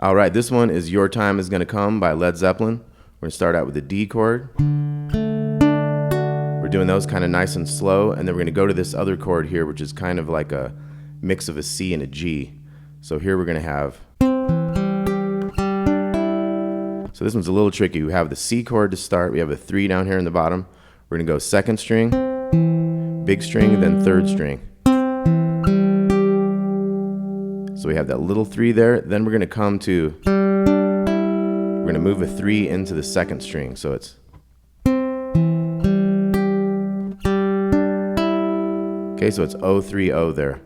All right, this one is Your Time Is Gonna Come by Led Zeppelin. We're gonna start out with the D chord. We're doing those kind of nice and slow, and then we're gonna go to this other chord here, which is kind of like a mix of a C and a G. So here we're gonna have, so this one's a little tricky. We have the C chord to start. We have a 3 down here in the bottom. We're gonna go second string, big string, then third string. So we have that little 3 there. Then we're gonna come to, we're gonna move a 3 into the second string. So it's, okay, so it's O, 3, O there.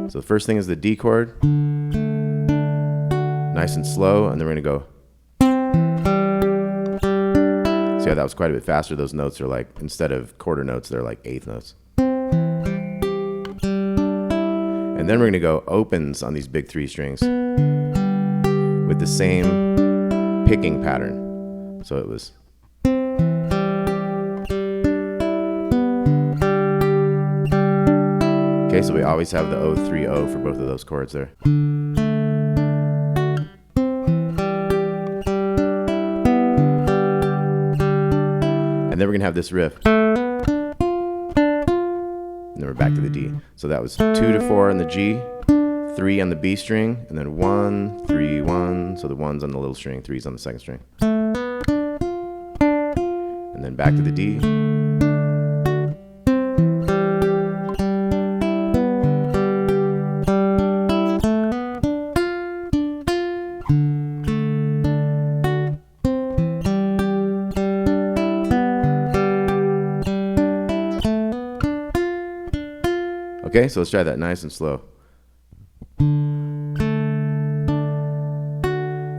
So the first thing is the D chord, nice and slow, and then we're gonna go. See how that was quite a bit faster? Those notes are like, instead of quarter notes, they're like eighth notes. And then we're gonna go opens on these big 3 strings with the same picking pattern. So it was. Okay, so we always have the O, 3, O for both of those chords there. And then we're gonna have this riff. And then we're back to the D. So that was 2 to 4 on the G, 3 on the B string, and then 1, 3, 1. So the 1's on the little string, 3's on the second string. And then back to the D. Okay, so let's try that nice and slow. And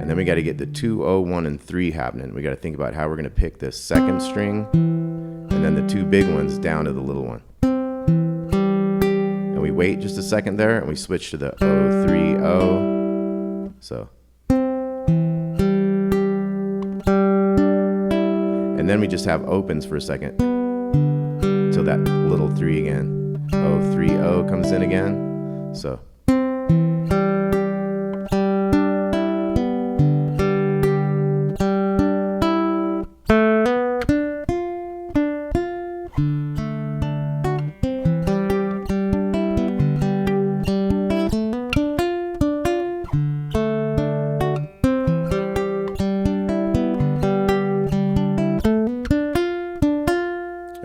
then we got to get the 2, O, 1, and 3 happening. We got to think about how we're going to pick this second string and then the 2 big ones down to the little one. And we wait just a second there and we switch to the O, 3, O. So. And then we just have opens for a second until that little 3 again. O, 3, O comes in again. So.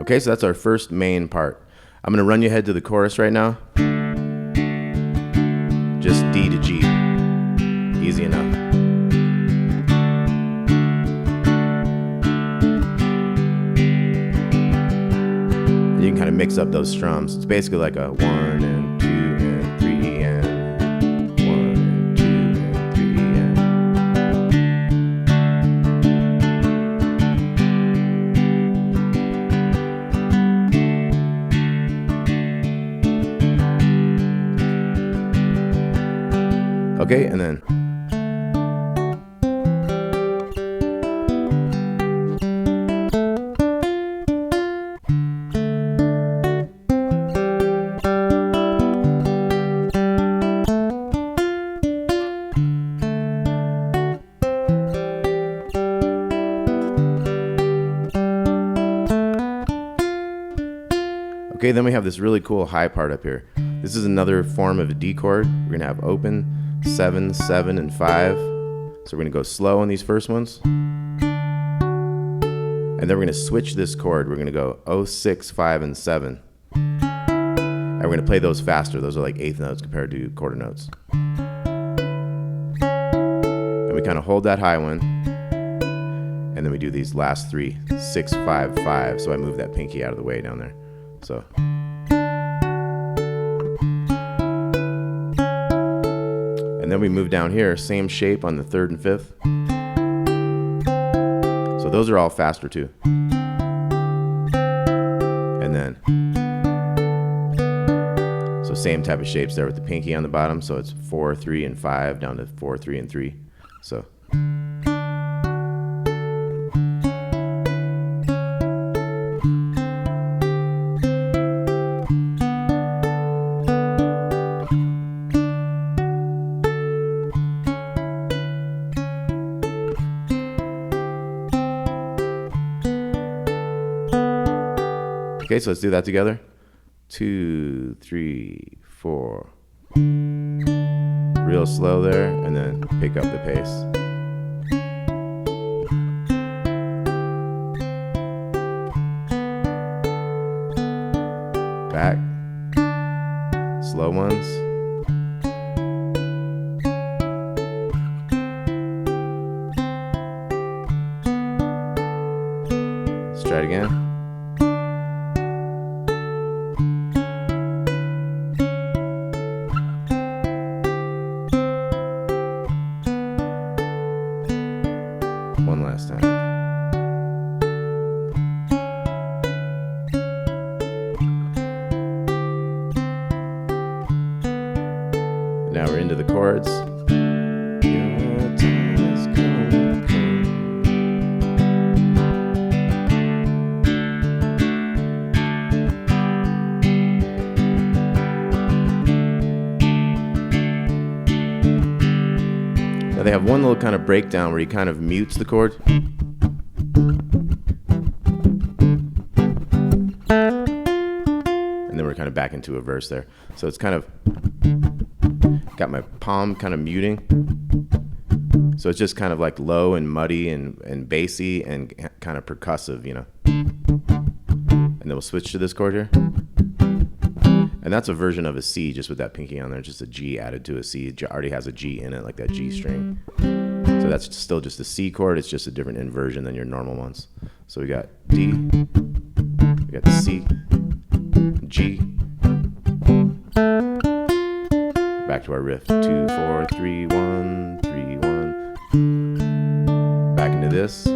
Okay, so that's our first main part. I'm gonna run you ahead to the chorus right now. Just D to G, easy enough. And you can kind of mix up those strums. It's basically like a 1 and 2 and 3 and 1 and 2 and 3 and. Okay, and then. Okay, then we have this really cool high part up here. This is another form of a D chord. We're gonna have open, 7, 7, and 5. So we're gonna go slow on these first ones. And then we're gonna switch this chord. We're gonna go O, 6, 5, and 7. And we're gonna play those faster. Those are like eighth notes compared to quarter notes. And we kind of hold that high one. And then we do these last 3, 6, 5, 5. So I move that pinky out of the way down there. So. And then we move down here, same shape on the 3rd and 5th. So those are all faster too. And then, so same type of shapes there with the pinky on the bottom. So it's 4, 3, and 5 down to 4, 3, and 3. So. Okay, so let's do that together. 2, 3, 4. Real slow there, and then pick up the pace. Back. Slow ones. Let's try it again. One last time. Now we're into the chords. Your time has come. Now they have one little kind of breakdown where he kind of mutes the chord. And then we're kind of back into a verse there. So it's kind of got my palm kind of muting. So it's just kind of like low and muddy and bassy and kind of percussive, you know. And then we'll switch to this chord here. And that's a version of a C just with that pinky on there, just a G added to a C. It already has a G in it, like that G string. So that's still just a C chord. It's just a different inversion than your normal ones. So we got D, we got the C, G. Back to our riff. 2, 4, 3, 1, 3, 1. Back into this.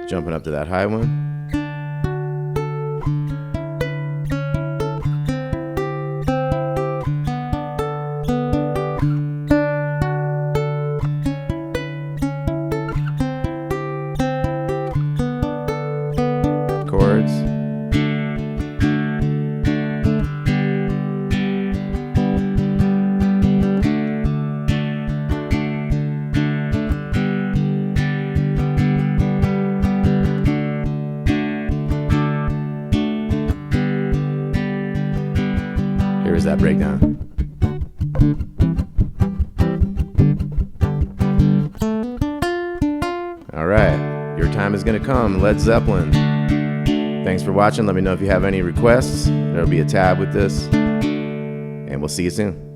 Jumping up to that high one. Chords. Here's that breakdown. All right, Your Time Is Gonna Come, Led Zeppelin. Thanks for watching. Let me know if you have any requests. There'll be a tab with this, and we'll see you soon.